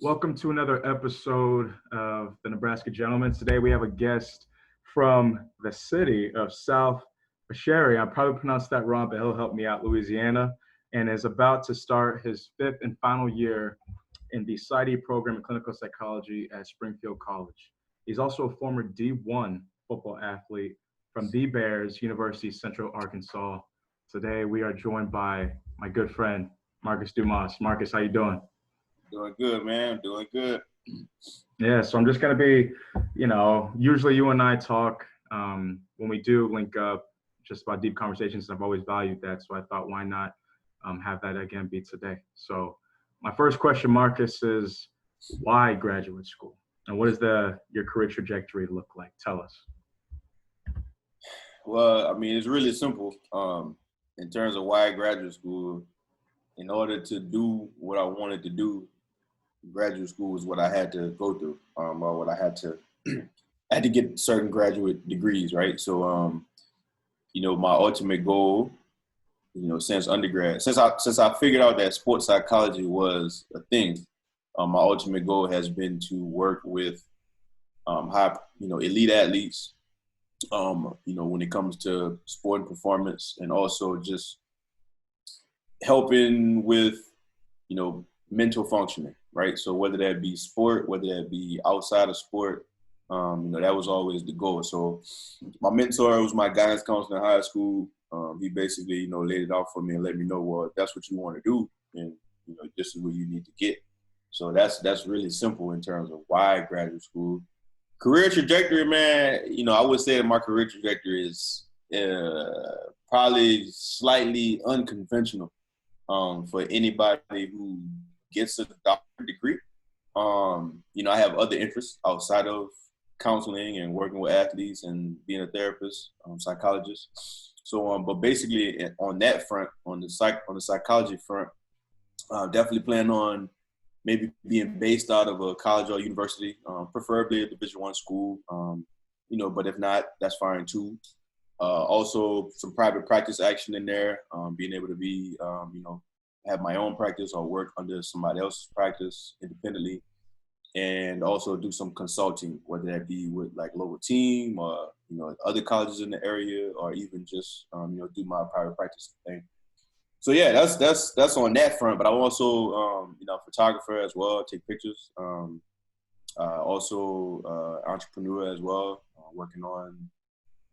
Welcome to another episode of the Nebraska Gentlemen. Today we have a guest from the city of South Vacherie. I probably pronounced that wrong, but he'll help me out, Louisiana, and is about to start his fifth and final year in the PsyD program in clinical psychology at Springfield College. He's also a former D1 football athlete from the Bears, University of Central Arkansas. Today we are joined by my good friend, Marcus Dumas. Marcus, how you doing? Doing good, man. Doing good. Yeah, so I'm just going to be, usually you and I talk when we do link up just about deep conversations. I've always valued that. So I thought, why not have that again be today? So my first question, Marcus, is why graduate school? And what does your career trajectory look like? Tell us. Well, I mean, it's really simple. In terms of why graduate school, in order to do what I wanted to do, graduate school was what I had to go through, or what I had to I had to get certain graduate degrees, right? So, my ultimate goal, since undergrad, since I figured out that sports psychology was a thing, my ultimate goal has been to work with elite athletes, when it comes to sport and performance, and also just helping with, mental functioning, right? So whether that be sport, whether that be outside of sport, that was always the goal. So my mentor was my guidance counselor in high school. He basically, laid it out for me and let me know, well, if that's what you want to do, and this is where you need to get. So that's really simple in terms of why graduate school. Career trajectory, man, I would say that my career trajectory is probably slightly unconventional for anybody who gets a doctorate degree. I have other interests outside of counseling and working with athletes and being a therapist, psychologist. So, but basically on that front, on the psychology front, definitely plan on maybe being based out of a college or university, preferably a Division I school, but if not, that's fine too. Also some private practice action in there, being able to be, have my own practice or work under somebody else's practice independently, and also do some consulting, whether that be with like local team or, other colleges in the area, or even just, do my private practice thing. So yeah, that's on that front. But I'm also, photographer as well, take pictures. Also entrepreneur as well, working on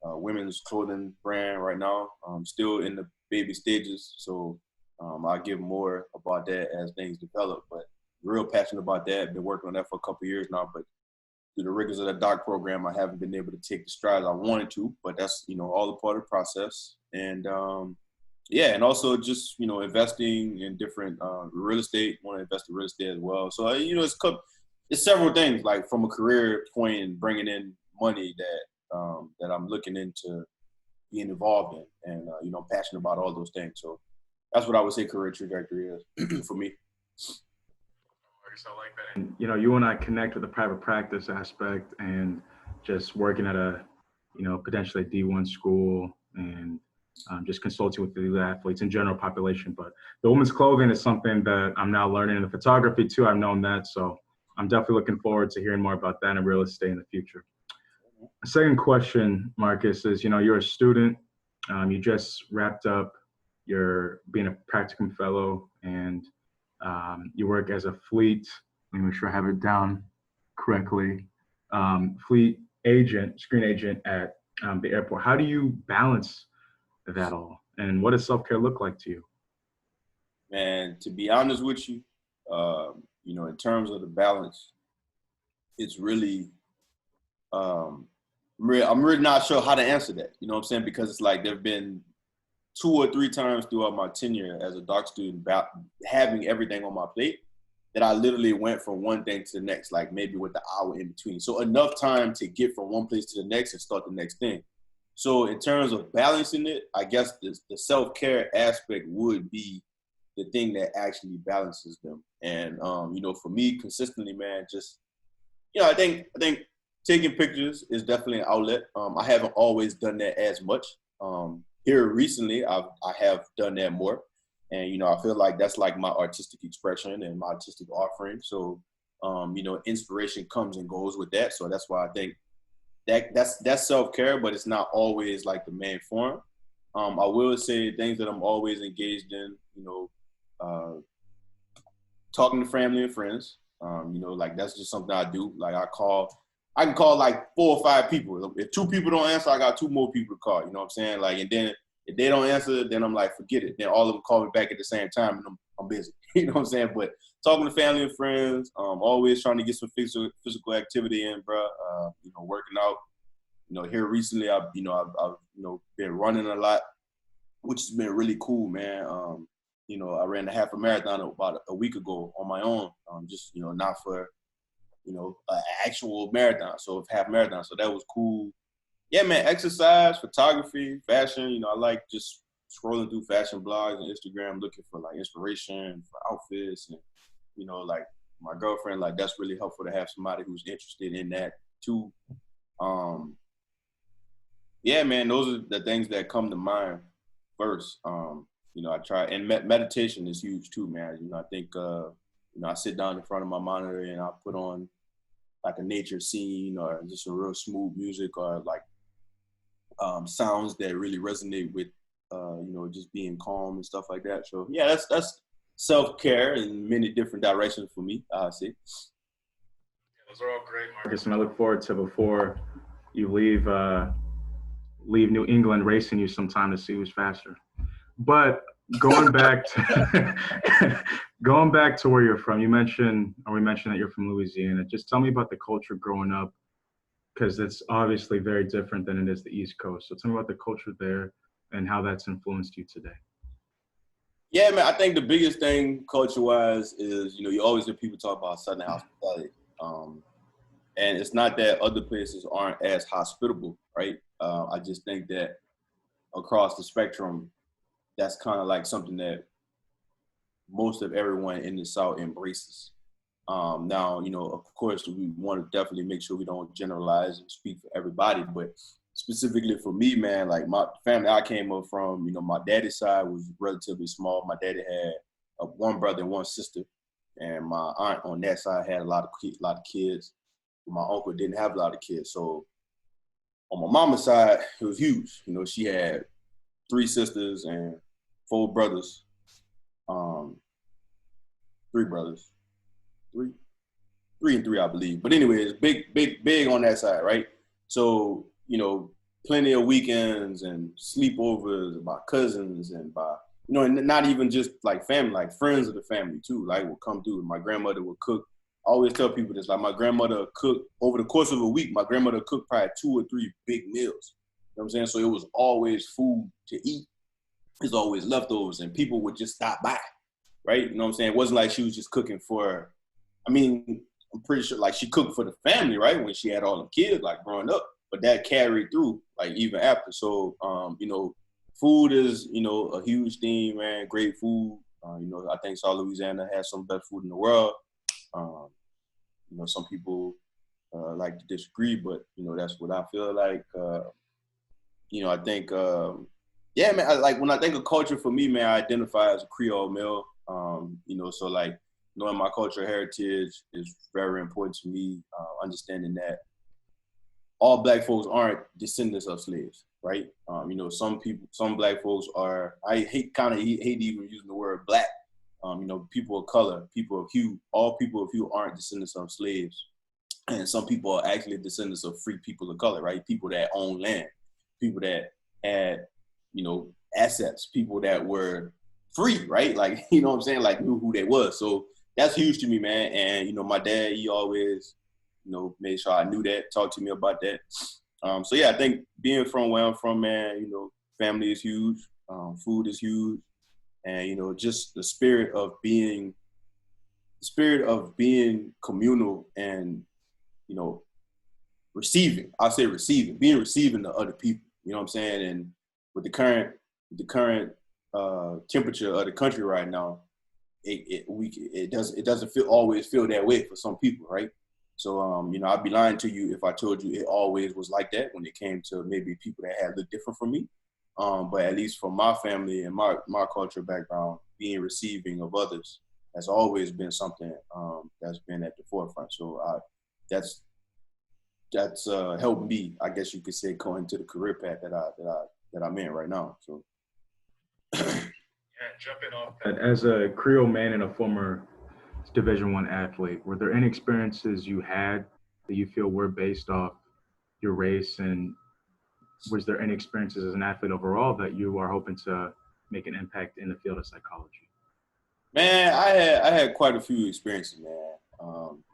women's clothing brand right now. Still in the baby stages, so I'll give more about that as things develop. But real passionate about that. Been working on that for a couple of years now, but through the rigors of the doc program, I haven't been able to take the strides I wanted to. But that's all a part of the process. And and also just investing in different real estate. Want to invest in real estate as well. So it's several things, like from a career point and bringing in money that I'm looking into being involved in, and I'm passionate about all those things. So that's what I would say career trajectory is for me. I like that. And you and I connect with the private practice aspect and just working at a potentially D1 school, and just consulting with the athletes and general population. But the women's clothing is something that I'm now learning. In the photography too, I've known that. So I'm definitely looking forward to hearing more about that in real estate in the future. Second question, Marcus, is you're a student. You just wrapped up your being a practicum fellow, and you work as a fleet. Let me make sure I have it down correctly. Fleet agent, screen agent at the airport. How do you balance that all, and what does self-care look like to you? Man, to be honest with you, in terms of the balance, it's really, I'm really not sure how to answer that. You know what I'm saying? Because it's like there've been 2 or 3 times throughout my tenure as a doc student about having everything on my plate that I literally went from one thing to the next, like maybe with the hour in between. So enough time to get from one place to the next and start the next thing. So in terms of balancing it, I guess the self-care aspect would be the thing that actually balances them. And, for me, consistently, man, just, I think taking pictures is definitely an outlet. I haven't always done that as much. Here recently, I have done that more. And, I feel like that's like my artistic expression and my artistic offering. So inspiration comes and goes with that. So that's why I think that's self-care, but it's not always like the main form. I will say things that I'm always engaged in, talking to family and friends. Like that's just something I do. Like I can call like 4 or 5 people. If 2 people don't answer, I got 2 more people to call. You know what I'm saying? Like, and then if they don't answer, then I'm like, forget it. Then all of them call me back at the same time, and I'm busy. You know what I'm saying? But talking to family and friends, always trying to get some physical activity in, bro. Working out. Here recently, I've been running a lot, which has been really cool, man. I ran a half a marathon about a week ago on my own, just not for an actual marathon, so half marathon. So that was cool. Yeah, man. Exercise, photography, fashion. I like just scrolling through fashion blogs and Instagram, looking for like inspiration for outfits, and like my girlfriend. Like that's really helpful to have somebody who's interested in that too. Yeah, man, those are the things that come to mind first. I try, and meditation is huge too, man. I think, I sit down in front of my monitor and I put on like a nature scene or just a real smooth music or like sounds that really resonate with, just being calm and stuff like that. So yeah, that's self-care in many different directions for me, I see. Yeah, those are all great, Marcus, and I look forward to before you leave New England racing you sometime to see who's faster. But going back to where you're from, we mentioned that you're from Louisiana. Just tell me about the culture growing up, because it's obviously very different than it is the East Coast. So tell me about the culture there and how that's influenced you today. Yeah, man, I think the biggest thing culture-wise is, you always hear people talk about Southern hospitality. And it's not that other places aren't as hospitable, right? I just think that across the spectrum, that's kind of like something that most of everyone in the South embraces. Now, of course, we want to definitely make sure we don't generalize and speak for everybody, but specifically for me, man, like my family I came up from, my daddy's side was relatively small. My daddy had 1 brother and 1 sister, and my aunt on that side had a lot of kids. My uncle didn't have a lot of kids, so on my mama's side, it was huge. She had 3 sisters and 4 brothers. 3 brothers. 3 and 3, I believe. But anyways, big on that side, right? So, plenty of weekends and sleepovers by cousins and by, and not even just like family, like friends of the family too, like would come through. My grandmother would cook. I always tell people this, like my grandmother cooked over the course of a week. My grandmother cooked probably 2 or 3 big meals. You know what I'm saying? So it was always food to eat. There's always leftovers, and people would just stop by, right? You know what I'm saying? It wasn't like she was just cooking for, I'm pretty sure like she cooked for the family, right? When she had all the kids, like growing up, but that carried through like even after. So, food is, a huge theme, man. Great food. I think South Louisiana has some of the best food in the world. Some people like to disagree, but, that's what I feel like. I think, yeah, man, like when I think of culture for me, man, I identify as a Creole male. So like knowing my cultural heritage is very important to me, understanding that all Black folks aren't descendants of slaves, right? Some Black folks are, I hate even using the word Black. People of color, people of hue, all people of hue aren't descendants of slaves. And some people are actually descendants of free people of color, right? People that own land, people that had, assets, people that were free, right? Like, what I'm saying? Like knew who they was. So that's huge to me, man. And, my dad, he always, made sure I knew that, talked to me about that. So yeah, I think being from where I'm from, man, family is huge. Food is huge. And, just the spirit of being communal and, receiving. I say being receiving to other people. You know what I'm saying? And with the current temperature of the country right now, it doesn't always feel that way for some people, right? So I'd be lying to you if I told you it always was like that when it came to maybe people that had looked different from me. But at least for my family and my cultural background, being receiving of others has always been something that's been at the forefront. So that's helped me, I guess you could say, going to the career path that I'm in right now. So jumping off that, as a Creole man and a former Division I athlete, were there any experiences you had that you feel were based off your race, and was there any experiences as an athlete overall that you are hoping to make an impact in the field of psychology? Man, I had quite a few experiences, man.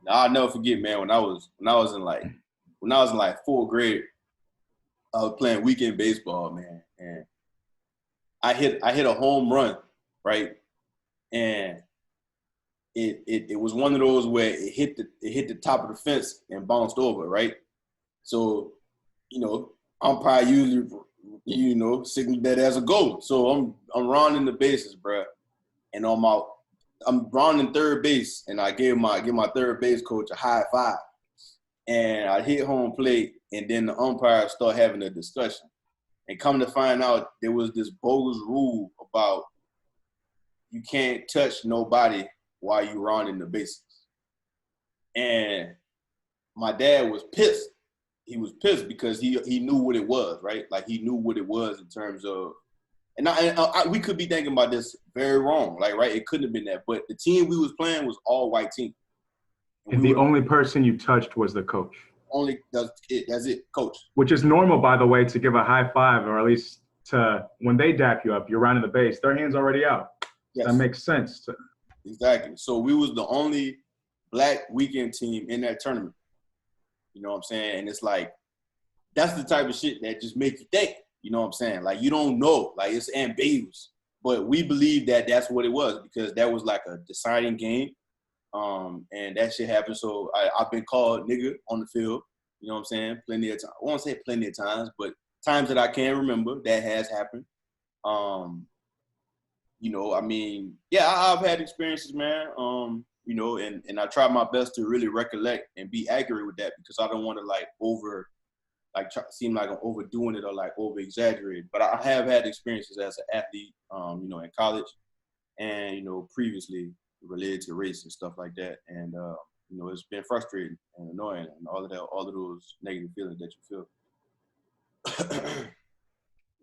I'll never forget, man, when I was in like fourth grade, I was playing weekend baseball, man, and I hit a home run, right? And it was one of those where it hit the top of the fence and bounced over, right? So, umpire usually, signaled that as a goal. So I'm rounding the bases, bro, and I'm rounding third base, and I give my third base coach a high five, and I hit home plate, and then the umpires start having a discussion, and come to find out there was this bogus rule about you can't touch nobody while you rounding the bases, and my dad was pissed. He was pissed because he knew what it was, right? Like he knew what it was in terms of, and we could be thinking about this very wrong, like, right? It couldn't have been that, but the team we was playing was all white team. And the only person you touched was the coach. That's it, coach. Which is normal, by the way, to give a high five, or at least to when they dap you up, you're rounding the base, their hand's already out. Yes. That makes sense. Exactly. So we was the only black weekend team in that tournament. You know what I'm saying? And it's like, that's the type of shit that just make you think. You know what I'm saying? Like, you don't know. Like, it's ambiguous. But we believe that that's what it was, because that was like a deciding game. And that shit happened. So I've been called nigga on the field. You know what I'm saying? Plenty of times. I won't say plenty of times, but times that I can remember, that has happened. I mean, yeah, I've had experiences, man. And I try my best to really recollect and be accurate with that, because I don't want to seem like I'm overdoing it or like over exaggerating. But I have had experiences as an athlete, in college, and previously related to race and stuff like that. And it's been frustrating and annoying, and all of those negative feelings that you feel.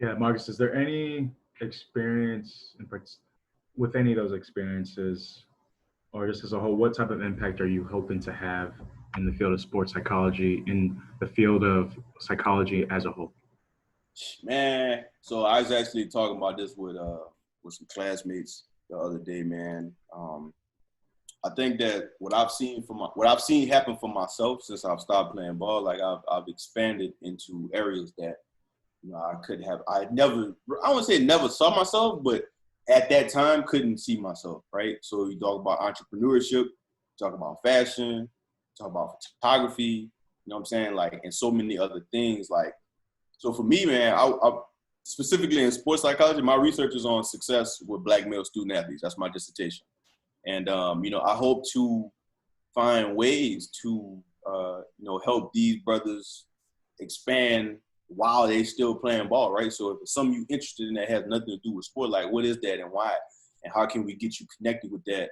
Yeah, Marcus, is there any experience with any of those experiences, or just as a whole, what type of impact are you hoping to have in the field of sports psychology, in the field of psychology as a whole? Man, so I was actually talking about this with some classmates the other day, man. I think that what I've seen happen for myself since I've stopped playing ball, like I've expanded into areas that I wouldn't say never saw myself, but at that time couldn't see myself, right? So you talk about entrepreneurship, talk about fashion, talk about photography, you know what I'm saying? Like, and so many other things. Like, so for me, man, I specifically in sports psychology, my research is on success with black male student athletes. That's my dissertation. And, I hope to find ways to, help these brothers expand while they still playing ball, right? So if it's something you're interested in that has nothing to do with sport, like what is that and why? And how can we get you connected with that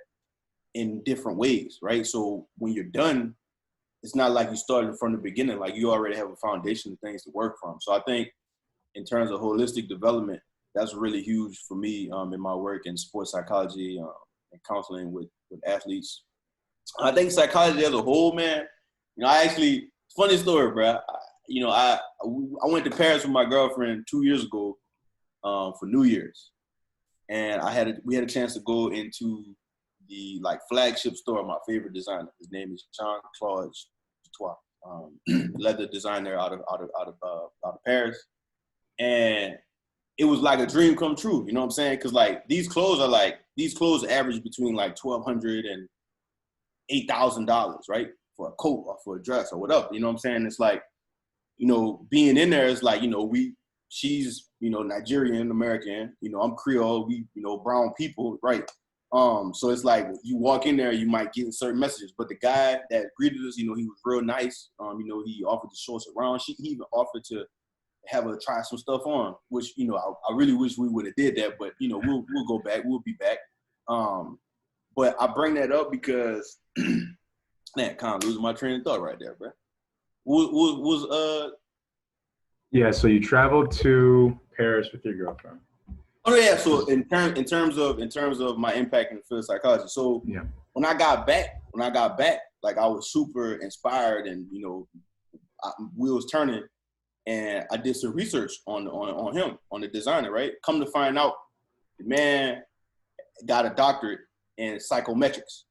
in different ways, right? So when you're done, it's not like you started from the beginning, like you already have a foundation of things to work from. So I think in terms of holistic development, that's really huge for me in my work in sports psychology and counseling with athletes. I think psychology as a whole, man, funny story, bro. I went to Paris with my girlfriend 2 years ago for New Year's, and we had a chance to go into the flagship store of my favorite designer. His name is Jean-Claude Dumas, leather designer out of Paris, and it was like a dream come true. You know what I'm saying? Because these clothes average between $1,200 and $8,000, right, for a coat or for a dress or whatever. You know what I'm saying? It's like, being in there is like, she's, Nigerian American, I'm Creole, we, brown people, right? So it's like you walk in there, you might get certain messages, but the guy that greeted us, he was real nice. He offered to show us around. He even offered to have her try some stuff on, which, I really wish we would have did that, but, we'll go back, we'll be back. But I bring that up because Man, kind of losing my train of thought right there, bro. Was Yeah, so you traveled to Paris with your girlfriend. Oh yeah, so in terms of my impact in the field of psychology. So Yeah. when I got back, like I was super inspired, and wheels turning, and I did some research on him, on the designer, right? Come to find out, the man got a doctorate in psychometrics,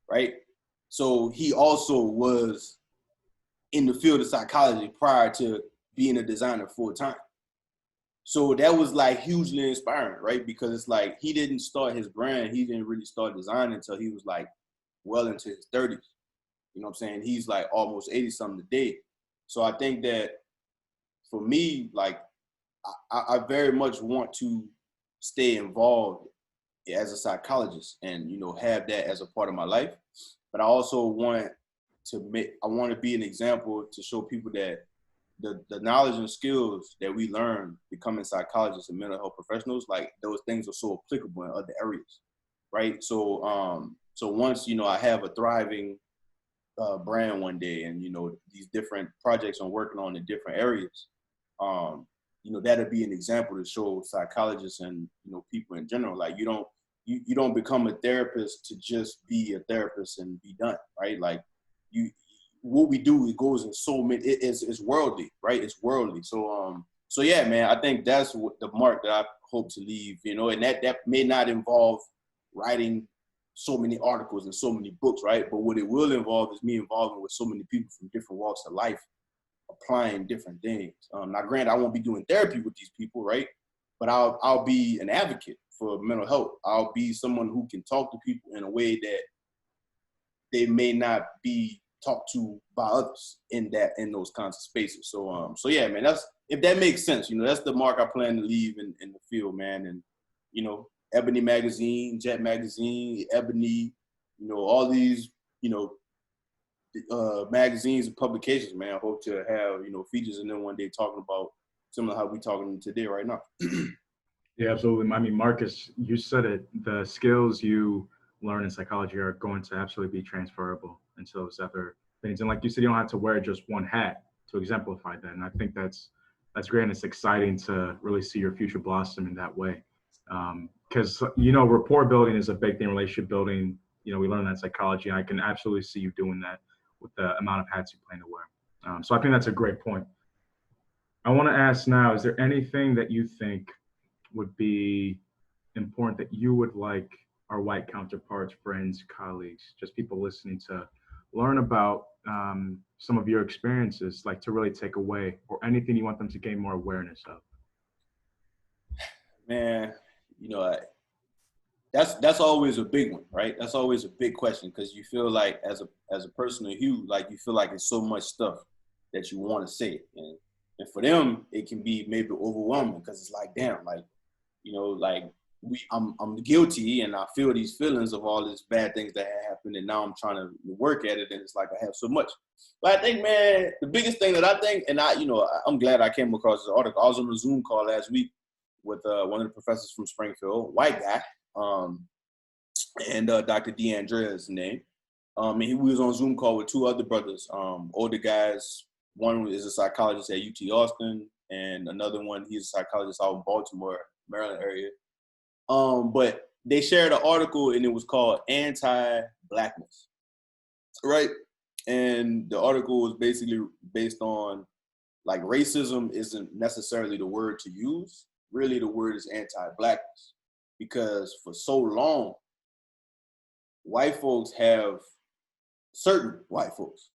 right? So he also was in the field of psychology prior to being a designer full time. So that was like hugely inspiring, right? Because it's like he didn't start his brand, he didn't really start designing until he was like well into his 30s. You know what I'm saying? He's like almost 80 something today. So I think that for me, like I very much want to stay involved as a psychologist and have that as a part of my life. But I also want to be an example to show people that the knowledge and skills that we learn becoming psychologists and mental health professionals, like those things are so applicable in other areas, right? So so once I have a thriving brand one day, and these different projects I'm working on in different areas, that'll be an example to show psychologists and people in general, like you don't become a therapist to just be a therapist and be done, right? Like what we do, it goes in so many, it's worldly, right? It's worldly. So yeah, man, I think that's what the mark that I hope to leave, and that may not involve writing so many articles and so many books, right? But what it will involve is me involving with so many people from different walks of life, applying different things. Now, granted, I won't be doing therapy with these people, right? But I'll be an advocate for mental health. I'll be someone who can talk to people in a way that they may not be talked to by others in those kinds of spaces. So yeah, man, that's, if that makes sense, that's the mark I plan to leave in the field, man. And Ebony Magazine, Jet Magazine, Ebony, all these, magazines and publications, man. I hope to have, features in them one day talking about similar to how we talking today right now. Yeah, absolutely. I mean, Marcus, you said it. The skills you learn in psychology are going to absolutely be transferable into those other things. And like you said, you don't have to wear just one hat to exemplify that. And I think that's great, and it's exciting to really see your future blossom in that way. Because rapport building is a big thing, relationship building. We learn that in psychology, and I can absolutely see you doing that with the amount of hats you plan to wear. So I think that's a great point. I want to ask now: is there anything that you think would be important that you would like our white counterparts, friends, colleagues, just people listening to learn about some of your experiences, like to really take away, or anything you want them to gain more awareness of? Man, that's always a big one, right? That's always a big question, because you feel like as a person of hue, like you feel like it's so much stuff that you want to say, and for them it can be maybe overwhelming, because it's like, damn, like like I'm guilty, and I feel these feelings of all these bad things that happened, and now I'm trying to work at it, and it's like I have so much. But I think, man, the biggest thing that I think, and I'm glad I came across this article. I was on a Zoom call last week with one of the professors from Springfield, white guy, and Dr. DeAndrea is his name. And we was on a Zoom call with two other brothers, older guys. One is a psychologist at UT Austin, and another one, he's a psychologist out in Baltimore, Maryland area. But they shared an article, and it was called Anti-Blackness, right? And the article was basically based on, like, racism isn't necessarily the word to use. Really, the word is anti-Blackness, because for so long, certain white folks,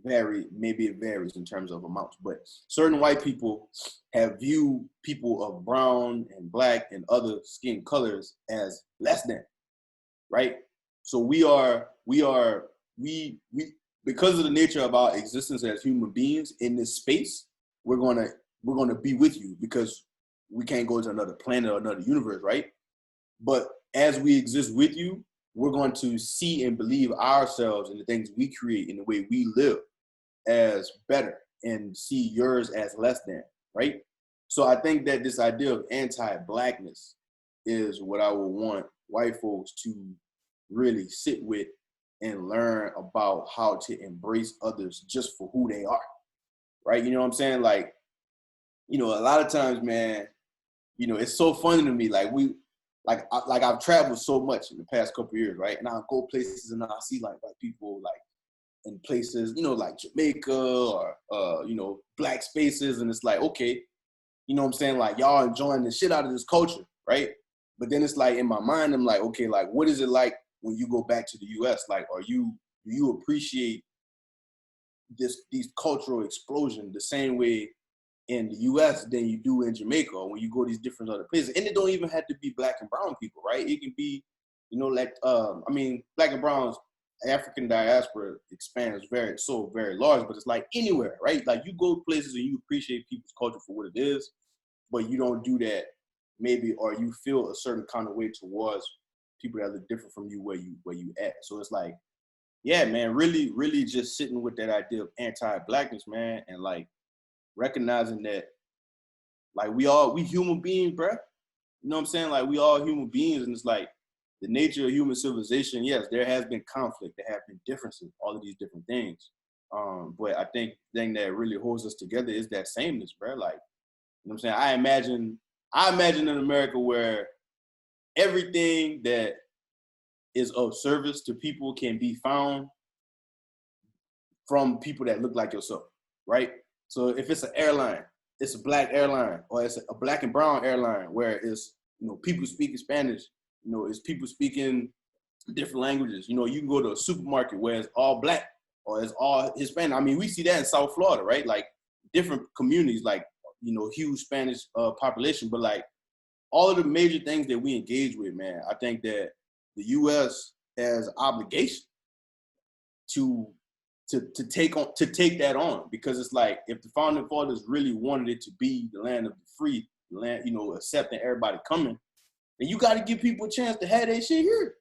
maybe it varies in terms of amounts, but certain white people have viewed people of brown and black and other skin colors as less than, right? So we because of the nature of our existence as human beings in this space, we're gonna be with you, because we can't go to another planet or another universe, right? But as we exist with you, we're going to see and believe ourselves and the things we create and the way we live as better, and see yours as less than, right? So I think that this idea of anti-Blackness is what I would want white folks to really sit with and learn about how to embrace others just for who they are, right? You know what I'm saying? Like, you know, a lot of times, man, you know, it's so funny to me. Like I've traveled so much in the past couple of years, right? And I'll go places and I'll see like people like in places, you know, like Jamaica or, you know, black spaces. And it's like, okay, you know what I'm saying? Like y'all enjoying the shit out of this culture, right? But then it's like in my mind, I'm like, okay, like what is it like when you go back to the US? Like, do you appreciate these cultural explosion the same way in the US than you do in Jamaica or when you go to these different other places? And it don't even have to be black and brown people, right? It can be, you know, like, I mean, black and brown's African diaspora expands very large, but it's like anywhere, right? Like you go places and you appreciate people's culture for what it is, but you don't do that maybe, or you feel a certain kind of way towards people that look different from you where you at. So it's like, yeah, man, really just sitting with that idea of anti-blackness, man, and like recognizing that like we human beings, bruh. You know what I'm saying? Like we all human beings, and it's like the nature of human civilization. Yes, there has been conflict, there have been differences, all of these different things. But I think the thing that really holds us together is that sameness, bruh. Like, you know what I'm saying? I imagine in America where everything that is of service to people can be found from people that look like yourself, right? So if it's an airline, it's a black airline, or it's a black and brown airline where it's, you know, people speaking Spanish, you know, it's people speaking different languages. You know, you can go to a supermarket where it's all black or it's all Hispanic. I mean, we see that in South Florida, right? Like different communities, like, you know, huge Spanish population, but like all of the major things that we engage with, man, I think that the U.S. has obligation to take that on, because it's like if the founding fathers really wanted it to be the land of the free, the land, you know, accepting everybody coming, then you got to give people a chance to have their shit here.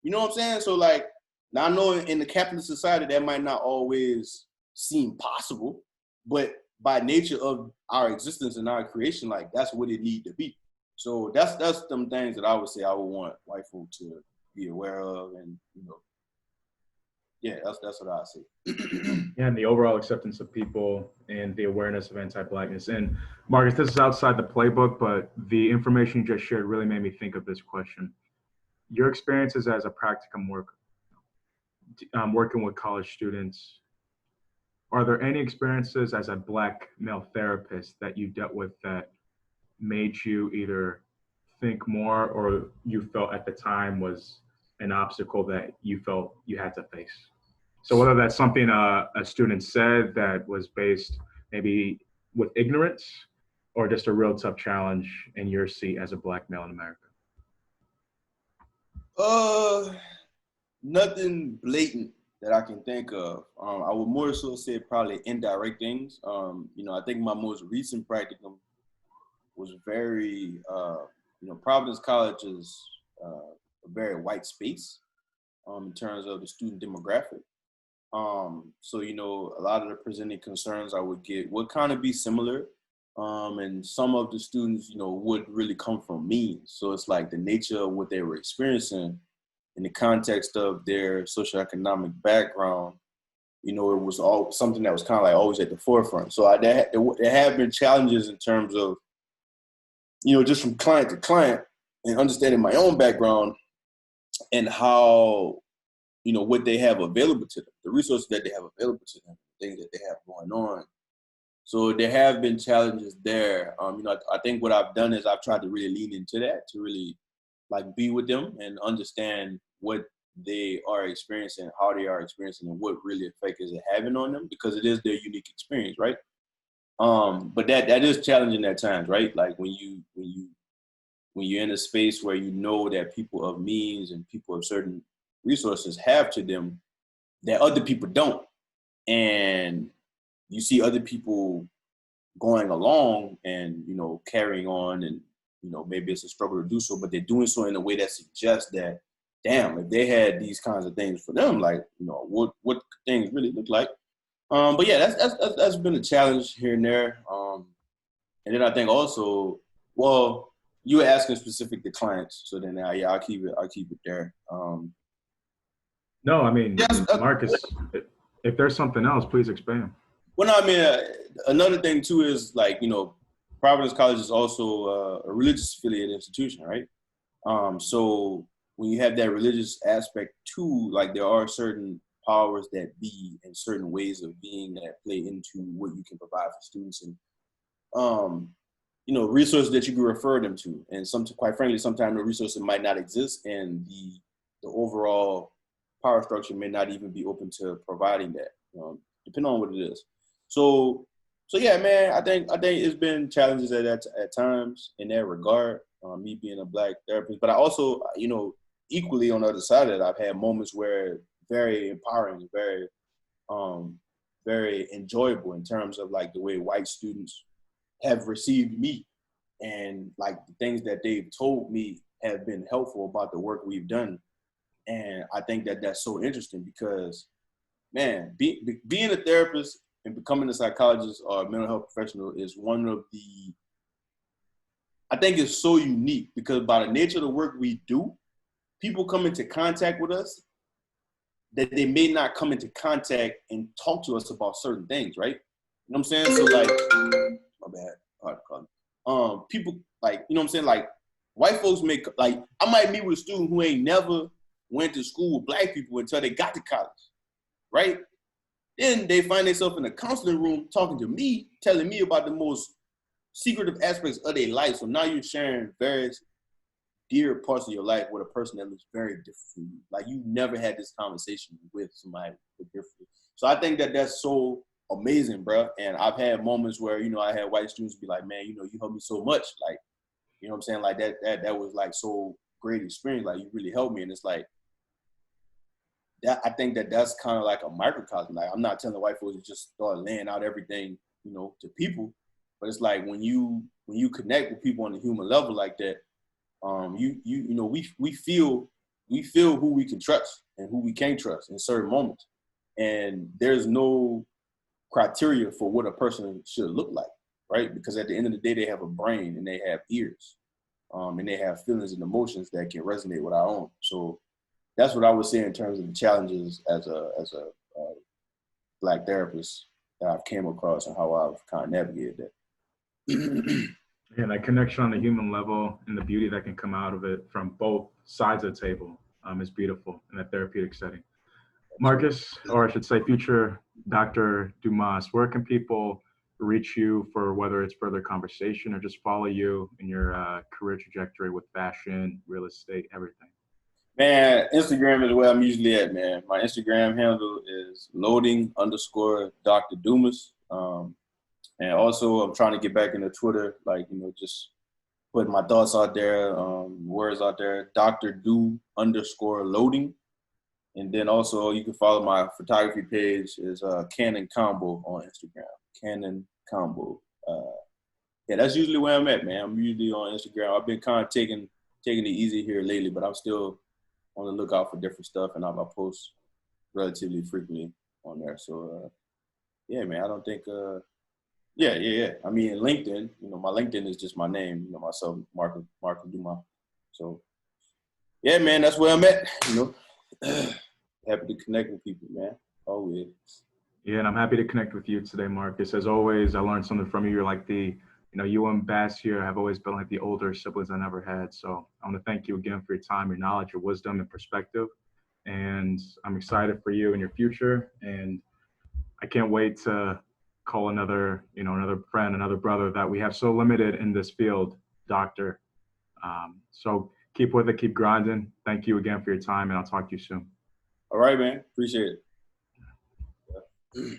You know what I'm saying? So like, now I know in the capitalist society that might not always seem possible, but by nature of our existence and our creation, like that's what it need to be. So that's them things that I would say I would want white folk to be aware of, and you know, yeah, that's what I say. Yeah, and the overall acceptance of people and the awareness of anti-blackness. And Marcus, this is outside the playbook, but the information you just shared really made me think of this question. Your experiences as a practicum worker, working with college students, are there any experiences as a Black male therapist that you dealt with that made you either think more or you felt at the time was an obstacle that you felt you had to face? So whether that's something a student said that was based maybe with ignorance, or just a real tough challenge in your seat as a Black male in America. Nothing blatant that I can think of. I would more so say probably indirect things. You know, I think my most recent practicum was very, you know, Providence College is a very white space in terms of the student demographic. So, you know, a lot of the presenting concerns I would get would kind of be similar. And some of the students, you know, would really come from me. So it's like the nature of what they were experiencing in the context of their socioeconomic background, you know, it was all something that was kind of like always at the forefront. So there have been challenges in terms of, you know, just from client to client and understanding my own background and how, you know, what they have available to them, the resources that they have available to them, things that they have going on. So there have been challenges there. You know, I think what I've done is I've tried to really lean into that, to really like be with them and understand what they are experiencing, how they are experiencing, and what really effect is it having on them, because it is their unique experience, right? But that is challenging at times, right? Like when you're in a space where you know that people of means and people of certain resources have to them that other people don't, and you see other people going along and, you know, carrying on, and, you know, maybe it's a struggle to do so, but they're doing so in a way that suggests that, damn, if they had these kinds of things for them, like, you know, what things really look like. But yeah, that's been a challenge here and there. And then I think also, well, you were asking specific to clients, so then yeah, I'll keep it there. No, I mean, Yes. Marcus, if there's something else, please expand. Well, no, I mean, another thing too is like, you know, Providence College is also a religious affiliated institution, right? So when you have that religious aspect too, like there are certain powers that be and certain ways of being that play into what you can provide for students, and you know, resources that you can refer them to. And some, quite frankly, sometimes the resources might not exist, and the overall power structure may not even be open to providing that, depending on what it is. So yeah, man, I think it's been challenges at times in that regard. Me being a Black therapist, but I also, you know, equally on the other side of it, I've had moments where very empowering, very enjoyable in terms of like the way white students have received me, and like the things that they've told me have been helpful about the work we've done. And I think that that's so interesting because, man, being a therapist and becoming a psychologist or a mental health professional is one of the, I think it's so unique because by the nature of the work we do, people come into contact with us that they may not come into contact and talk to us about certain things, right? You know what I'm saying? So like, my bad. People like, you know what I'm saying? Like white folks make, like, I might meet with a student who ain't never went to school with Black people until they got to college, right? Then they find themselves in a counseling room talking to me, telling me about the most secretive aspects of their life. So now you're sharing various dear parts of your life with a person that looks very different from you. Like you never had this conversation with somebody different. So I think that that's so amazing, bro. And I've had moments where, you know, I had white students be like, man, you know, you helped me so much. Like, you know what I'm saying? Like that was like so great experience. Like you really helped me. And it's like, that I think that that's kind of like a microcosm. Like I'm not telling white folks to just start laying out everything, you know, to people, but it's like when you connect with people on the human level like that, you know, we feel who we can trust and who we can't trust in certain moments, and there's no criteria for what a person should look like, right? Because at the end of the day, they have a brain and they have ears, and they have feelings and emotions that can resonate with our own. So that's what I would say in terms of the challenges as a Black therapist that I've came across and how I've kind of navigated that. And that connection on the human level and the beauty that can come out of it from both sides of the table is beautiful in a therapeutic setting. Marcus, or I should say future Dr. Dumas, where can people reach you for whether it's further conversation or just follow you in your career trajectory with fashion, real estate, everything? Man, Instagram is where I'm usually at, man. My Instagram handle is loading_Dr. Dumas. And also I'm trying to get back into Twitter, like, you know, just putting my thoughts out there, words out there, Dr. Do_loading. And then also you can follow my photography page is Canon Combo on Instagram. Canon Combo. Yeah, that's usually where I'm at, man. I'm usually on Instagram. I've been kind of taking it easy here lately, but I'm still on the lookout for different stuff, and I post relatively frequently on there. So yeah, man, I don't think yeah. I mean, LinkedIn, you know, my LinkedIn is just my name, you know, myself, Marcus Dumas. So yeah, man, that's where I'm at, you know. Happy to connect with people, man. Always. Yeah, and I'm happy to connect with you today, Marcus. As always, I learned something from you. You're like you and Bass here have always been like the older siblings I never had. So I want to thank you again for your time, your knowledge, your wisdom, and perspective. And I'm excited for you and your future. And I can't wait to call another friend, another brother that we have so limited in this field, doctor. So keep with it, keep grinding. Thank you again for your time, and I'll talk to you soon. All right, man. Appreciate it. Yeah.